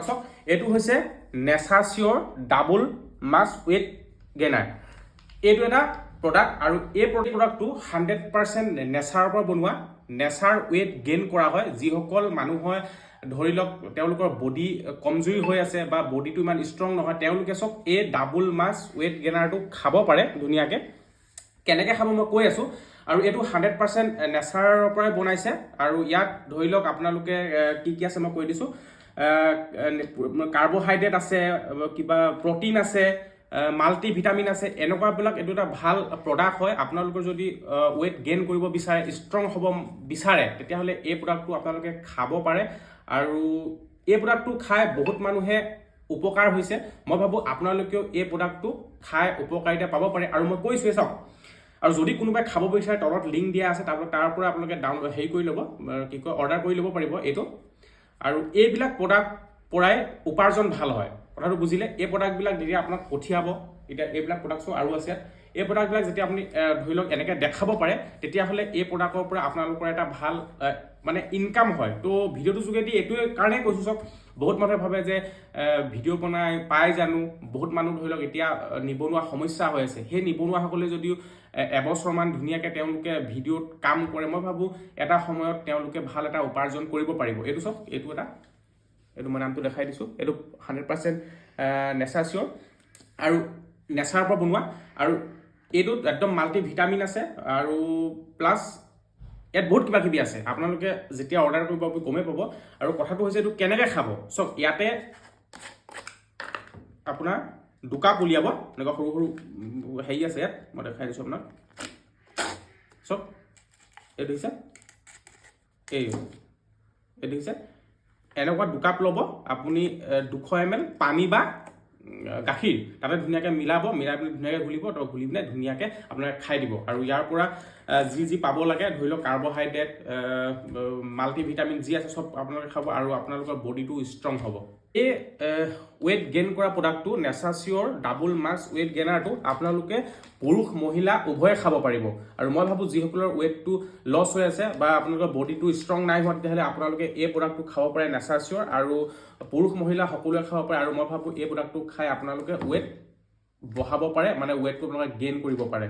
product চাওক এইটো হৈছে নেচাচিয়ৰ ডাবল মাছ ৱেট গেইনাৰ এইটো এটা প্ৰডাক্ট আৰু এই প্ৰডাক্টটো 100% নেচাৰৰ পৰা বনোৱা নেচাৰ ৱেট গেইন কৰা হয় যিসকল মানুহ হয় ধৰি লওক তেওঁলোকৰ বডি কমজুৰি হৈ আছে বা বডিটো ইমান ষ্ট্ৰং নহয় তেওঁলোকে চব এই ডাবল মাছ ৱেট গেইনাৰটো খাব পাৰে ধুনীয়াকৈ কেনেকৈ খাব মই কৈ আছোঁ আৰু এইটো 100% নেচাৰৰ পৰাই বনাইছে আৰু ইয়াত ধৰি লওক আপোনালোকে কি কি আছে মই কৈ দিছোঁ কাৰ্বহাইড্ৰেট আছে কিবা প্ৰটিন আছে মাল্টি ভিটামিন আছে এনেকুৱাবিলাক এইটো এটা ভাল প্ৰডাক্ট হয় আপোনালোকৰ যদি ৱেট গেইন কৰিব বিচাৰে ষ্ট্ৰং হ'ব বিচাৰে তেতিয়াহ'লে এই প্ৰডাক্টটো আপোনালোকে খাব পাৰে আৰু এই প্ৰডাক্টটো খাই বহুত মানুহে উপকাৰ হৈছে মই ভাবোঁ আপোনালোকেও এই প্ৰডাক্টটো খাই উপকাৰিতা পাব পাৰে আৰু মই কৈছোঁৱে চাওক আৰু যদি কোনোবাই খাব বিচাৰে তলত লিংক দিয়া আছে তাৰ পৰা আপোনালোকে হেৰি কৰি ল'ব কি কয় অৰ্ডাৰ কৰি ল'ব পাৰিব এইটো আৰু এইবিলাক প্ৰডাক্ট পৰাই উপাৰ্জন ভাল হয় কথাটো বুজিলে এই প্ৰডাক্টবিলাক যেতিয়া আপোনাক পঠিয়াব এতিয়া এইবিলাক প্ৰডাক্টছো আৰু আছে এই প্ৰডাক্টবিলাক যেতিয়া আপুনি ধৰি লওক এনেকৈ দেখাব পাৰে তেতিয়াহ'লে এই প্ৰডাক্টৰ পৰা আপোনালোকৰ এটা ভাল মানে ইনকাম হয় তো ভিডিঅ'টোৰ যোগেদি এইটোৱে কাৰণে কৈছোঁ চাওক বহুত মানুহে ভাবে যে ভিডিঅ' বনাই পাই জানো বহুত মানুহ ধৰি লওক এতিয়া নিবনুৱা সমস্যা হৈ আছে সেই নিবনুৱাসকলে যদিও এবছৰমান ধুনীয়াকৈ তেওঁলোকে ভিডিঅ'ত কাম কৰে মই ভাবোঁ এটা সময়ত তেওঁলোকে ভাল এটা উপাৰ্জন কৰিব পাৰিব এইটো চাওক এইটো মই নামটো দেখাই দিছোঁ এইটো 100% নেচাচিয়ৰ আৰু নেচাৰৰ পৰা বনোৱা আৰু এইটোত একদম মাল্টি ভিটামিন আছে আৰু প্লাছ ইয়াত বহুত কিবা কিবি আছে আপোনালোকে যেতিয়া অৰ্ডাৰ কৰিব আপুনি গমেই পাব আৰু কথাটো হৈছে এইটো কেনেকৈ খাব চাওক ইয়াতে আপোনাৰ দুকাপ উলিয়াব এনেকুৱা সৰু সৰু হেৰি আছে ইয়াত মই দেখাই দিছোঁ আপোনাক চাওক এইটো হৈছে এইটো হৈছে এনেকুৱা দুকাপ ল'ব আপুনি 200 ml পানী বা গাখীৰ তাতে ধুনীয়াকৈ মিলাই পিনে ধুনীয়াকৈ ঘুলিব তো ঘুলি পিনে ধুনীয়াকৈ আপোনালোকে খাই দিব আৰু ইয়াৰ পৰা যি পাব লাগে ধৰি লওক কাৰ্বহাইড্ৰেট মাল্টি ভিটামিন যি আছে চব আপোনালোকে খাব আৰু আপোনালোকৰ বডিটো ষ্ট্ৰং হ'ব এই ৱেট গেইন কৰা প্ৰডাক্টটো নেচাচিয়ৰ ডাবল মাছ ৱেট গেইনাৰটো আপোনালোকে পুৰুষ মহিলা উভয়ে খাব পাৰিব আৰু মই ভাবোঁ যিসকলৰ ৱেটটো লছ হৈ আছে বা আপোনালোকৰ বডিটো ষ্ট্ৰং নাই হোৱা তেতিয়াহ'লে আপোনালোকে এই প্ৰডাক্টটো খাব পাৰে নেচাচিয়ৰ আৰু পুৰুষ মহিলা সকলোৱে খাব পাৰে আৰু মই ভাবোঁ এই প্ৰডাক্টটো খাই আপোনালোকে ৱেট বঢ়াব পাৰে মানে ৱেটটো আপোনালোকে গেইন কৰিব পাৰে